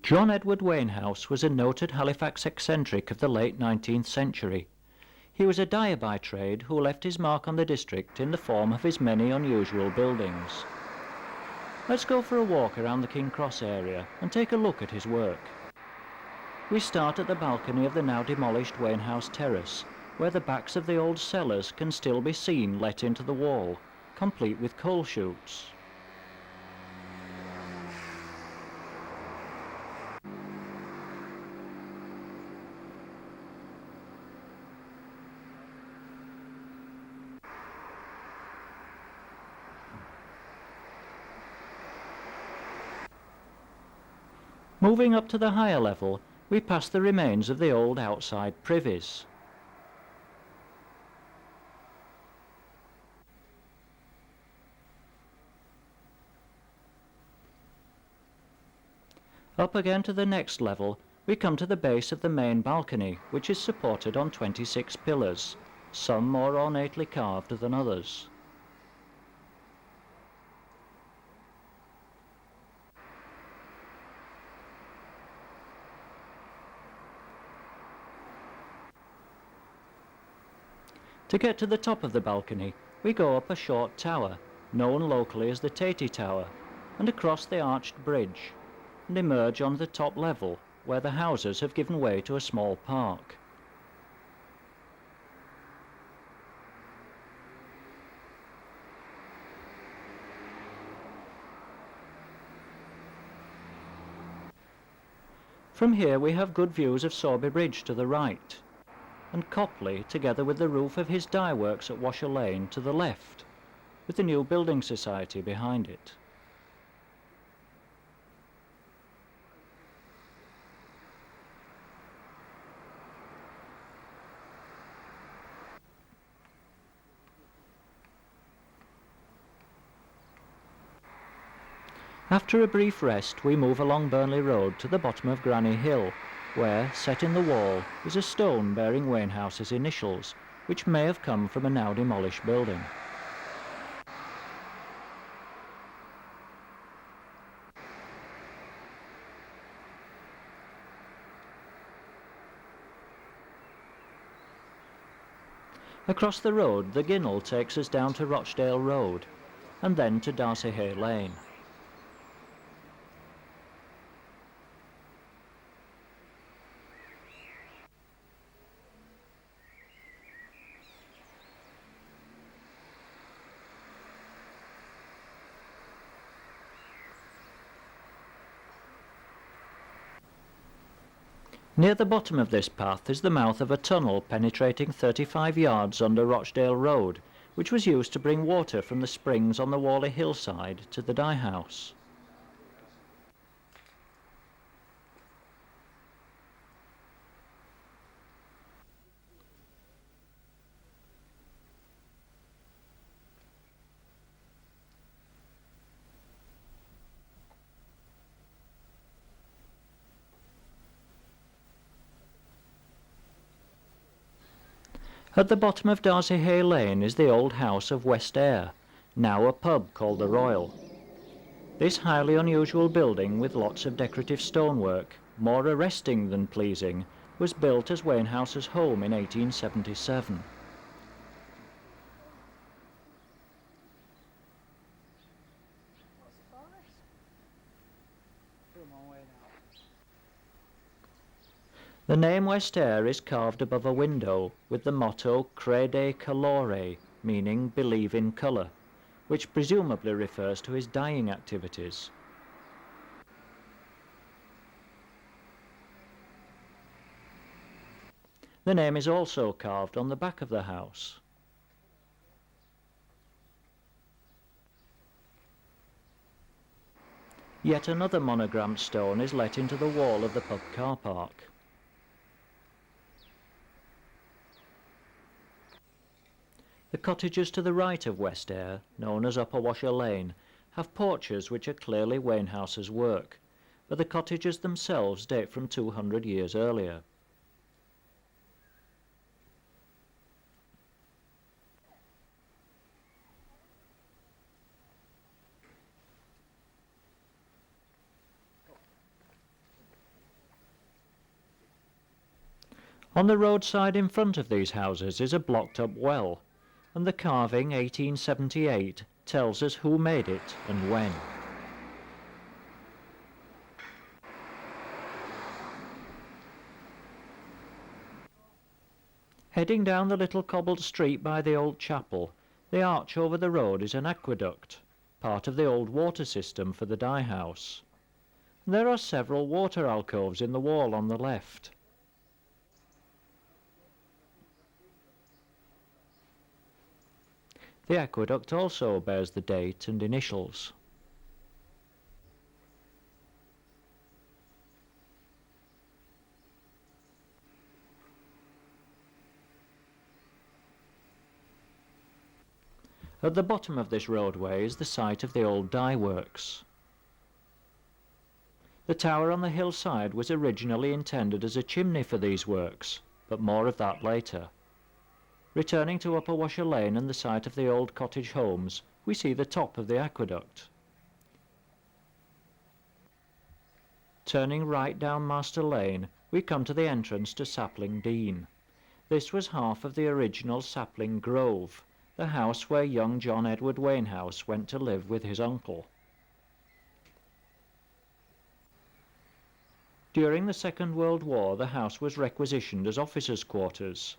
John Edward Wainhouse was a noted Halifax eccentric of the late 19th century. He was a dyer by trade who left his mark on the district in the form of his many unusual buildings. Let's go for a walk around the King Cross area and take a look at his work. We start at the balcony of the now demolished Wainhouse Terrace, where the backs of the old cellars can still be seen let into the wall, complete with coal chutes. Moving up to the higher level, we pass the remains of the old outside privies. Up again to the next level, we come to the base of the main balcony, which is supported on 26 pillars, some more ornately carved than others. To get to the top of the balcony, we go up a short tower, known locally as the Tatey Tower, and across the arched bridge, and emerge on the top level, where the houses have given way to a small park. From here we have good views of Sorby Bridge to the right, and Copley, together with the roof of his dye works at Washer Lane, to the left, with the new building society behind it. After a brief rest, we move along Burnley Road to the bottom of Granny Hill, where, set in the wall, is a stone bearing Wainhouse's initials, which may have come from a now demolished building. Across the road, the Ginnell takes us down to Rochdale Road, and then to Darcy Hay Lane. Near the bottom of this path is the mouth of a tunnel penetrating 35 yards under Rochdale Road, which was used to bring water from the springs on the Whalley hillside to the dye house. At the bottom of Darcy Hay Lane is the old house of West Ayr, now a pub called the Royal. This highly unusual building, with lots of decorative stonework, more arresting than pleasing, was built as Wainhouse's home in 1877. The name West Ayr is carved above a window with the motto Crede Colore, meaning believe in colour, which presumably refers to his dyeing activities. The name is also carved on the back of the house. Yet another monogrammed stone is let into the wall of the pub car park. The cottages to the right of West Ayr, known as Upper Washer Lane, have porches which are clearly Wainhouse's work, but the cottages themselves date from 200 years earlier. On the roadside in front of these houses is a blocked-up well, and the carving 1878 tells us who made it and when. Heading down the little cobbled street by the old chapel, the arch over the road is an aqueduct, part of the old water system for the dye house. There are several water alcoves in the wall on the left. The aqueduct also bears the date and initials. At the bottom of this roadway is the site of the old dye works. The tower on the hillside was originally intended as a chimney for these works, but more of that later. Returning to Upper Washer Lane and the site of the old cottage homes, we see the top of the aqueduct. Turning right down Master Lane, we come to the entrance to Sapling Dean. This was half of the original Sapling Grove, the house where young John Edward Wainhouse went to live with his uncle. During the Second World War, the house was requisitioned as officers' quarters.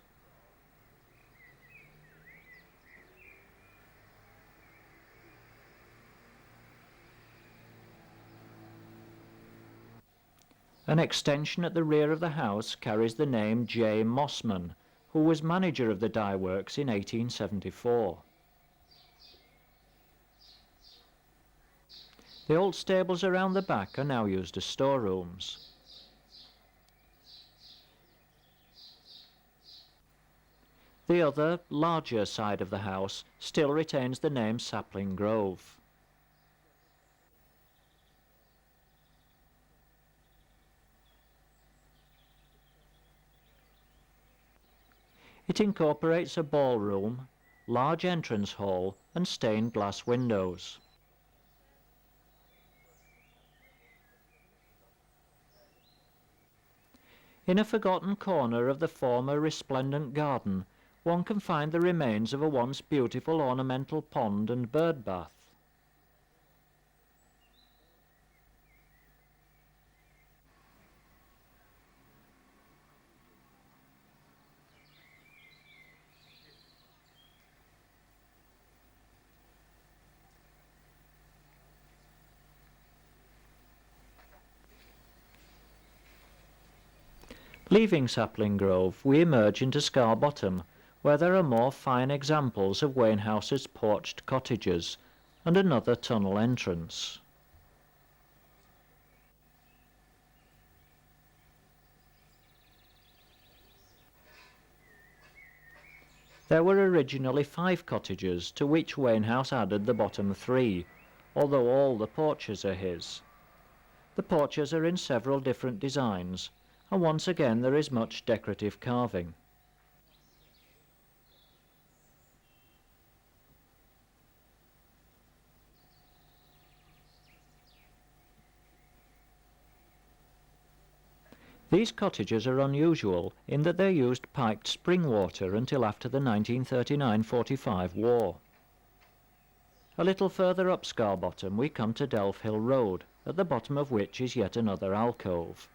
An extension at the rear of the house carries the name J. Mossman, who was manager of the dye works in 1874. The old stables around the back are now used as storerooms. The other, larger side of the house still retains the name Sapling Grove. It incorporates a ballroom, large entrance hall and stained glass windows. In a forgotten corner of the former resplendent garden, one can find the remains of a once beautiful ornamental pond and bird bath. Leaving Sapling Grove, we emerge into Scar Bottom, where there are more fine examples of Wainhouse's porched cottages and another tunnel entrance. There were originally 5 cottages, to which Wainhouse added the bottom 3, although all the porches are his. The porches are in several different designs, and once again there is much decorative carving. These cottages are unusual in that they used piped spring water until after the 1939-45 war. A little further up Scar Bottom we come to Delft Hill Road, at the bottom of which is yet another alcove.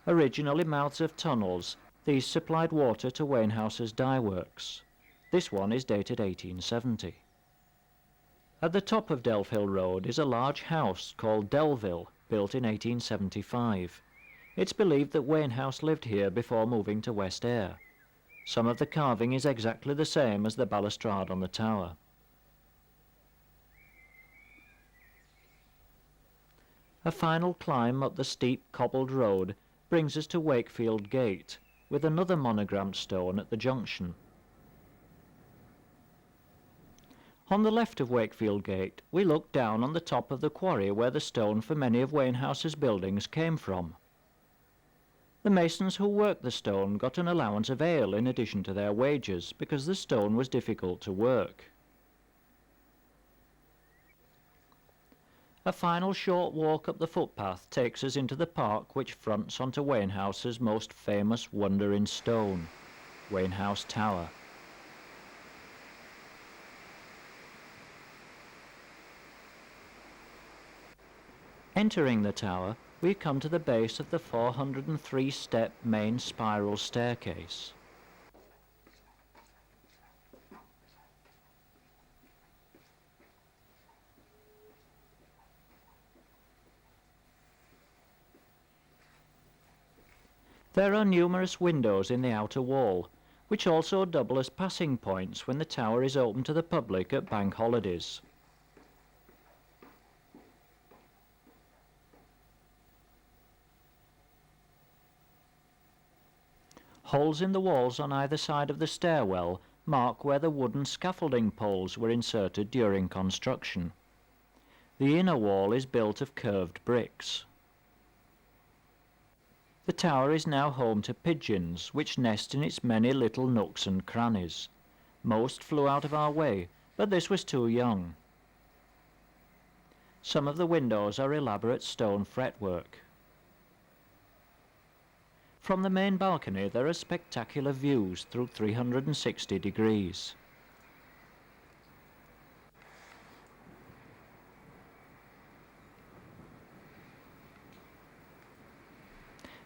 Originally mouths of tunnels, these supplied water to Wainhouse's dye works. This one is dated 1870. At the top of Delft Hill Road is a large house called Delville, built in 1875. It's believed that Wainhouse lived here before moving to West Ayr. Some of the carving is exactly the same as the balustrade on the tower. A final climb up the steep cobbled road brings us to Wakefield Gate, with another monogrammed stone at the junction. On the left of Wakefield Gate, we look down on the top of the quarry where the stone for many of Wainhouse's buildings came from. The masons who worked the stone got an allowance of ale in addition to their wages, because the stone was difficult to work. A final short walk up the footpath takes us into the park which fronts onto Wainhouse's most famous wonder in stone, Wainhouse Tower. Entering the tower, we come to the base of the 403-step main spiral staircase. There are numerous windows in the outer wall, which also double as passing points when the tower is open to the public at bank holidays. Holes in the walls on either side of the stairwell mark where the wooden scaffolding poles were inserted during construction. The inner wall is built of curved bricks. The tower is now home to pigeons, which nest in its many little nooks and crannies. Most flew out of our way, but this was too young. Some of the windows are elaborate stone fretwork. From the main balcony there are spectacular views through 360 degrees.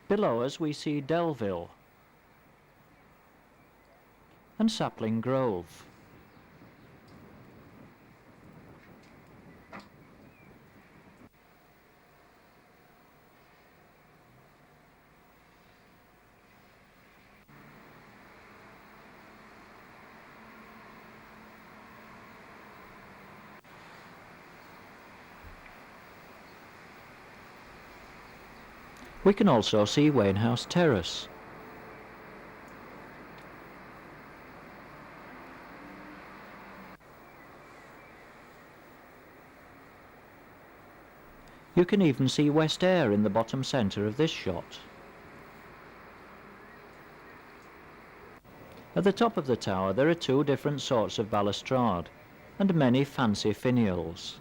Below us we see Delville and Sapling Grove. We can also see Wainhouse Terrace. You can even see West Ayr in the bottom centre of this shot. At the top of the tower there are two different sorts of balustrade and many fancy finials.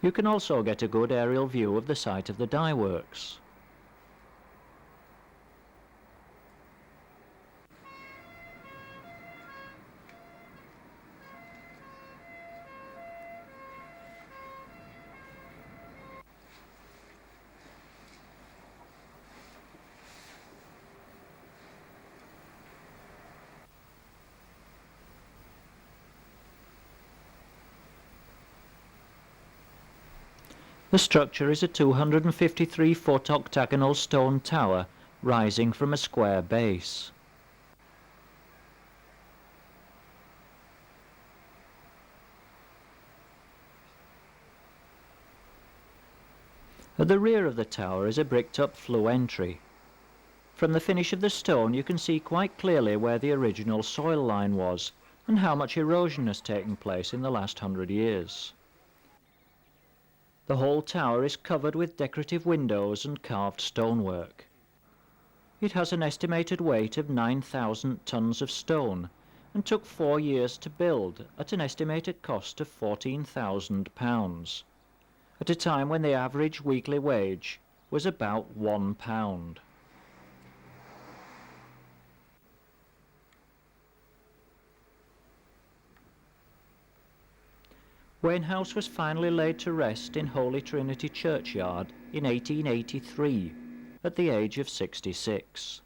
You can also get a good aerial view of the site of the dye works. The structure is a 253-foot octagonal stone tower rising from a square base. At the rear of the tower is a bricked-up flue entry. From the finish of the stone you can see quite clearly where the original soil line was and how much erosion has taken place in the last 100 years. The whole tower is covered with decorative windows and carved stonework. It has an estimated weight of 9,000 tons of stone and took 4 years to build at an estimated cost of £14,000, at a time when the average weekly wage was about £1. Wainhouse was finally laid to rest in Holy Trinity Churchyard in 1883 at the age of 66.